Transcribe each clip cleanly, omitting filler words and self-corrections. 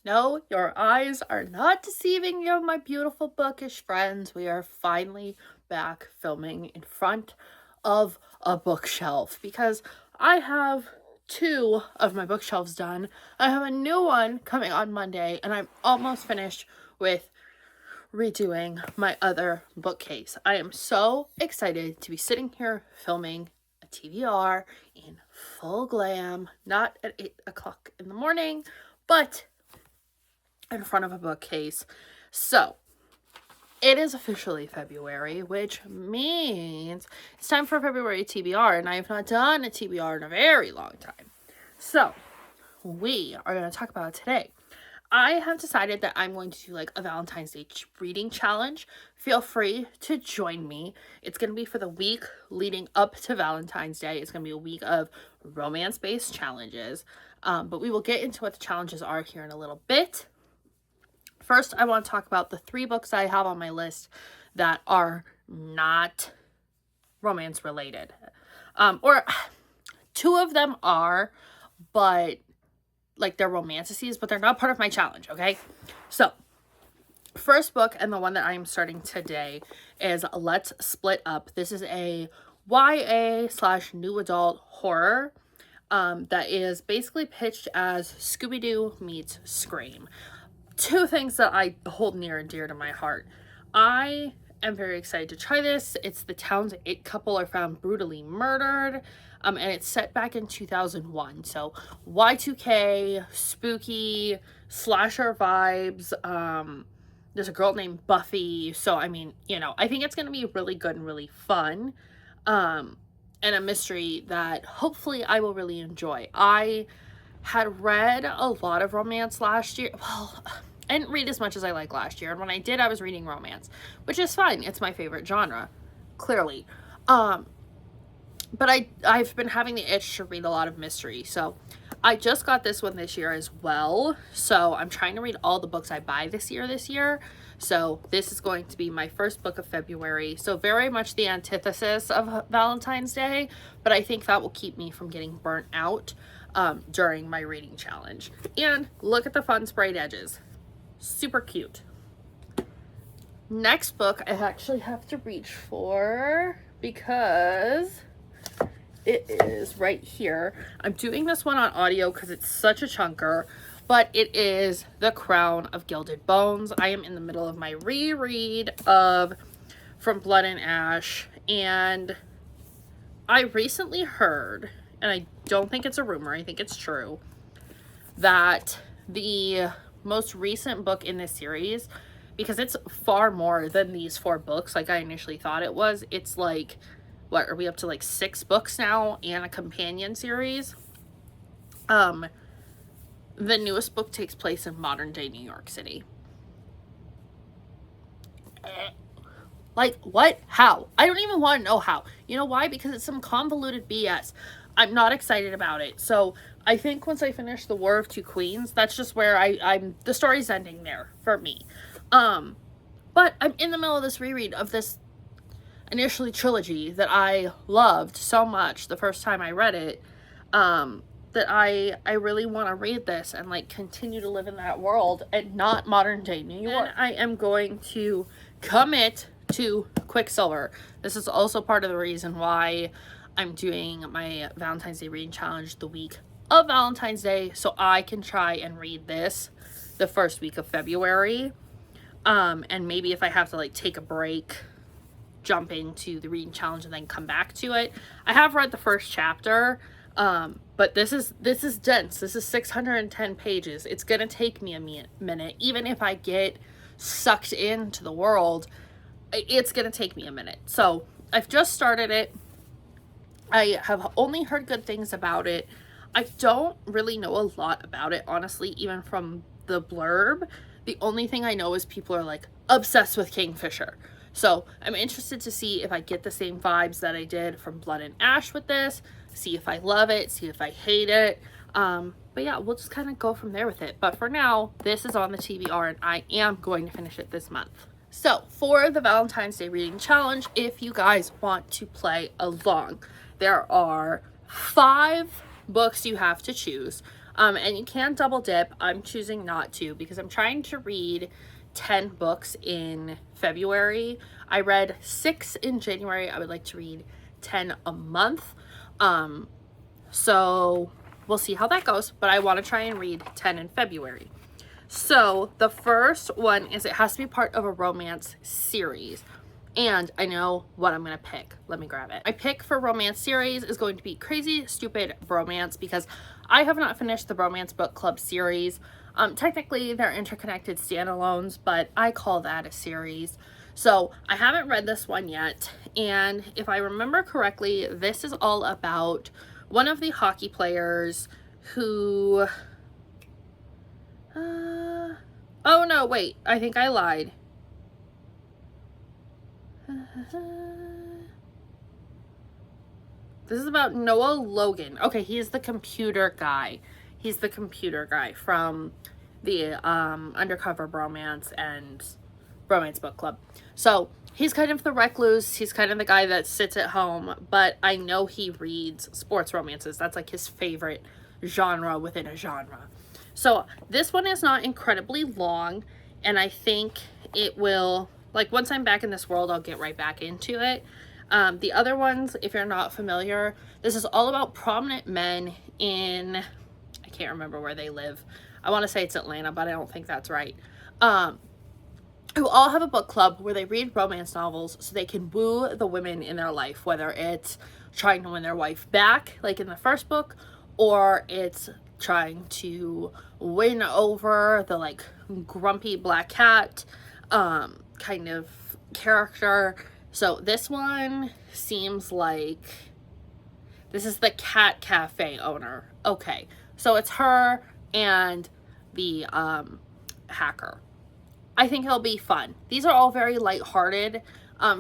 No, your eyes are not deceiving you, my beautiful bookish friends. We are finally back filming in front of a bookshelf because I have two of my bookshelves done. I have a new one coming on Monday, and I'm almost finished with redoing my other bookcase. I am so excited to be sitting here filming a TBR in full glam, not at 8 o'clock in the morning, but in front of a bookcase. So, it is officially February, which means it's time for February TBR, and I have not done a TBR in a very long time. So, we are going to talk about it today. I have decided that I'm going to do like a Valentine's Day reading challenge. Feel free to join me. It's going to be for the week leading up to Valentine's Day. It's going to be a week of romance-based challenges. But we will get into what the challenges are here in a little bit. First, I want to talk about the 3 books I have on my list that are not romance related. Or 2 of them are, but like they're romantasies, but they're not part of my challenge, okay? So, first book, and the one that I am starting today, is Let's Split Up. This is a YA/new adult horror that is basically pitched as Scooby-Doo meets Scream. 2 things that I hold near and dear to my heart. I am very excited to try this. It's the town's it couple are found brutally murdered, and it's set back in 2001. So Y2K, spooky, slasher vibes. There's a girl named Buffy. So, I mean, I think it's going to be really good and really fun. And a mystery that hopefully I will really enjoy. I had read a lot of romance last year. Well, I didn't read as much as I liked last year, and when I did, I was reading romance, which is fine. It's my favorite genre, clearly. But I've been having the itch to read a lot of mystery, so I just got this one this year as well. So I'm trying to read all the books I buy this year. So this is going to be my first book of February. So very much the antithesis of Valentine's Day, but I think that will keep me from getting burnt out during my reading challenge. And look at the fun sprayed edges. Super cute. Next book I actually have to reach for because it is right here. I'm doing this one on audio because it's such a chunker, but it is The Crown of Gilded Bones. I am in the middle of my reread of From Blood and Ash, and I recently heard, and I don't think it's a rumor, I think it's true, that the most recent book in this series, because it's far more than these 4 books like I initially thought it was. It's like, what, are we up to like 6 books now and a companion series? The newest book takes place in modern day New York City. Like, what? How? I don't even want to know how. You know why? Because it's some convoluted BS. I'm not excited about it. So I think once I finish The War of Two Queens, that's just where I'm the story's ending there for me. But I'm in the middle of this reread of this initially trilogy that I loved so much the first time I read it, that I really want to read this and like continue to live in that world and not modern day New York. And I am going to commit to Quicksilver. This is also part of the reason why I'm doing my Valentine's Day reading challenge the week of Valentine's Day, so I can try and read this the first week of February. And maybe if I have to like take a break, jump into the reading challenge and then come back to it. I have read the first chapter, but this is dense. This is 610 pages. It's gonna take me a minute. Even if I get sucked into the world, it's gonna take me a minute. So I've just started it. I have only heard good things about it. I don't really know a lot about it, honestly, even from the blurb. The only thing I know is people are like obsessed with Kingfisher. So I'm interested to see if I get the same vibes that I did from Blood and Ash with this, see if I love it, see if I hate it. But yeah, we'll just kind of go from there with it. But for now, this is on the TBR and I am going to finish it this month. So for the Valentine's Day reading challenge, if you guys want to play along, there are 5 books you have to choose. And you can double dip. I'm choosing not to because I'm trying to read 10 books in February. I read 6 in January. I would like to read 10 a month. So we'll see how that goes, but I want to try and read 10 in February. So the first one is it has to be part of a romance series. And I know what I'm going to pick. Let me grab it. My pick for romance series is going to be Crazy Stupid Bromance because I have not finished the Romance Book Club series. Technically, they're interconnected standalones, but I call that a series. So I haven't read this one yet. And if I remember correctly, this is all about one of the hockey players who... oh no, wait. I think I lied. This is about Noah Logan. Okay, he's the computer guy. He's the computer guy from the Undercover Bromance and Romance Book Club. So he's kind of the recluse. He's kind of the guy that sits at home, but I know he reads sports romances. That's like his favorite genre within a genre. So this one is not incredibly long, and I think it will, like, once I'm back in this world, I'll get right back into it. The other ones, if you're not familiar, this is all about prominent men in, I can't remember where they live. I want to say it's Atlanta, but I don't think that's right. Who all have a book club where they read romance novels so they can woo the women in their life, whether it's trying to win their wife back, like in the first book, or it's trying to win over the, like, grumpy black cat kind of character. So this one seems like this is the cat cafe owner. Okay, so it's her and the hacker. I think it'll be fun. These are all very lighthearted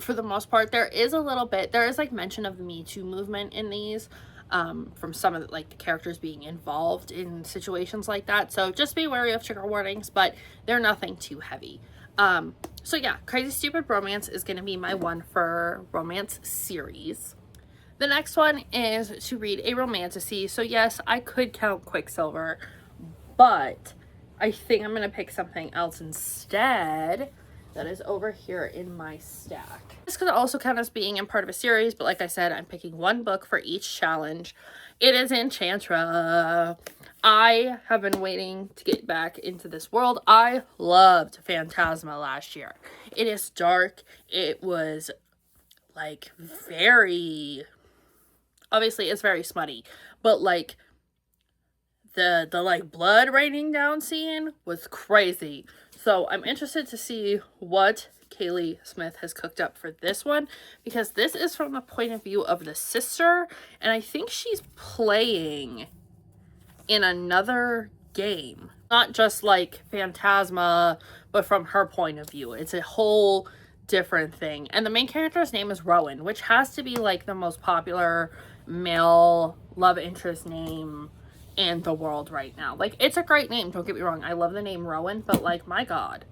for the most part. There is like mention of the Me Too movement in these from some of the characters being involved in situations like that. So just be wary of trigger warnings, but they're nothing too heavy. So yeah, Crazy Stupid Bromance is going to be my one for romance series. The next one is to read a romantasy. So yes, I could count Quicksilver, but I think I'm going to pick something else instead that is over here in my stack. This could also count as being in part of a series, but like I said, I'm picking one book for each challenge. It is Enchantra. I have been waiting to get back into this world. I loved Phantasma last year. It is dark. It was like very, obviously it's very smutty, but like the like blood raining down scene was crazy. So I'm interested to see what Kaylee Smith has cooked up for this one, because this is from the point of view of the sister, and I think she's playing in another game. Not just like Phantasma, but from her point of view. It's a whole different thing. And the main character's name is Rowan, which has to be like the most popular male love interest name in the world right now. Like, it's a great name, don't get me wrong. I love the name Rowan, but like, my God.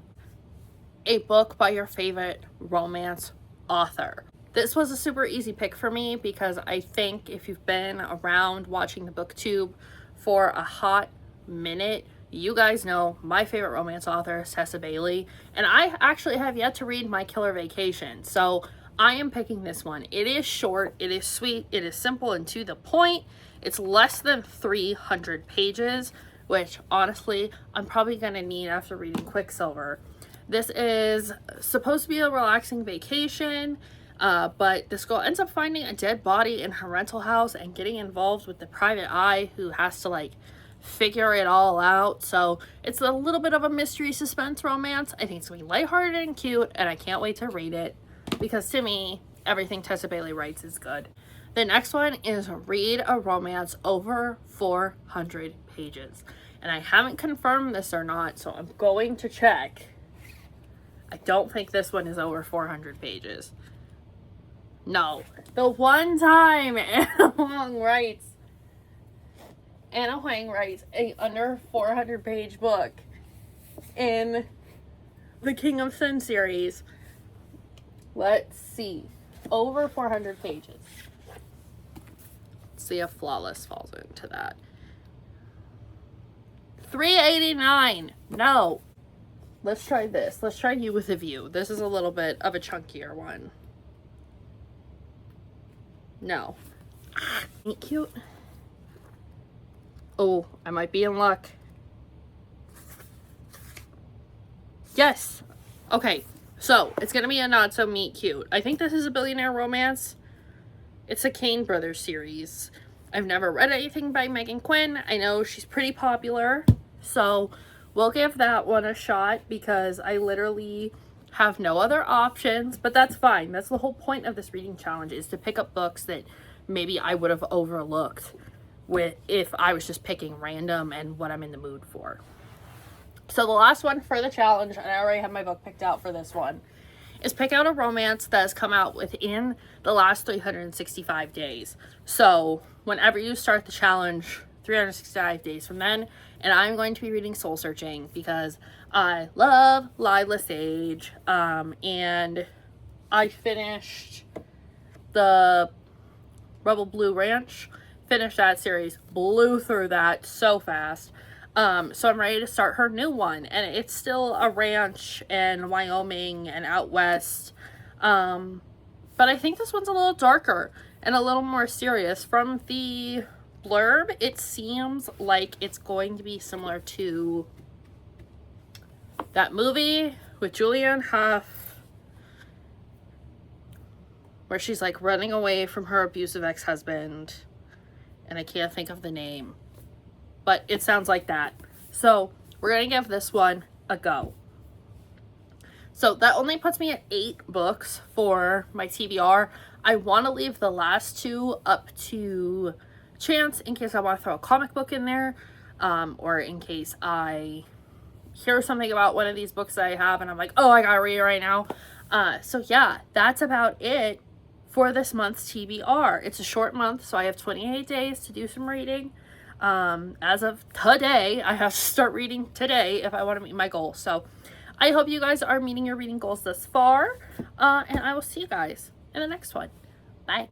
A book by your favorite romance author. This was a super easy pick for me because I think if you've been around watching the BookTube for a hot minute, you guys know my favorite romance author is Tessa Bailey, and I actually have yet to read My Killer Vacation, so I am picking this one. It is short, it is sweet, it is simple and to the point. It's less than 300 pages, which honestly I'm probably gonna need after reading Quicksilver. This is supposed to be a relaxing vacation, but this girl ends up finding a dead body in her rental house and getting involved with the private eye who has to like figure it all out. So it's a little bit of a mystery suspense romance. I think it's gonna be lighthearted and cute, and I can't wait to read it because to me, everything Tessa Bailey writes is good. The next one is read a romance over 400 pages. And I haven't confirmed this or not, so I'm going to check. I don't think this one is over 400 pages. No. The one time Anna Huang writes a under 400 page book in the King of Sin series. Let's see. Over 400 pages. Let's see if Flawless falls into that. $3.89. No. Let's try this. Let's try You with a View. This is a little bit of a chunkier one. No. Ain't cute. Oh, I might be in luck. Yes. Okay, so it's gonna be a not so meet cute. I think this is a billionaire romance. It's a Kane Brothers series. I've never read anything by Megan Quinn. I know she's pretty popular, so we'll give that one a shot because I literally have no other options, but that's fine. That's the whole point of this reading challenge, is to pick up books that maybe I would have overlooked if I was just picking random and what I'm in the mood for. So the last one for the challenge, and I already have my book picked out for this one, is pick out a romance that has come out within the last 365 days. So whenever you start the challenge, 365 days from then, and I'm going to be reading Soul Searching because I love Lila Sage, and I finished the Rebel Blue Ranch, finished that series, blew through that so fast. So I'm ready to start her new one, and it's still a ranch in Wyoming and out west. But I think this one's a little darker and a little more serious. From the blurb, it seems like it's going to be similar to that movie with Julianne Hough, where she's like running away from her abusive ex-husband, and I can't think of the name. But it sounds like that. So we're going to give this one a go. So that only puts me at 8 books for my TBR. I want to leave the last 2 up to chance in case I want to throw a comic book in there. Or in case I hear something about one of these books that I have and I'm like, oh, I got to read it right now. So yeah, that's about it for this month's TBR. It's a short month, so I have 28 days to do some reading. As of today, I have to start reading today if I want to meet my goal. So I hope you guys are meeting your reading goals thus far, and I will see you guys in the next one.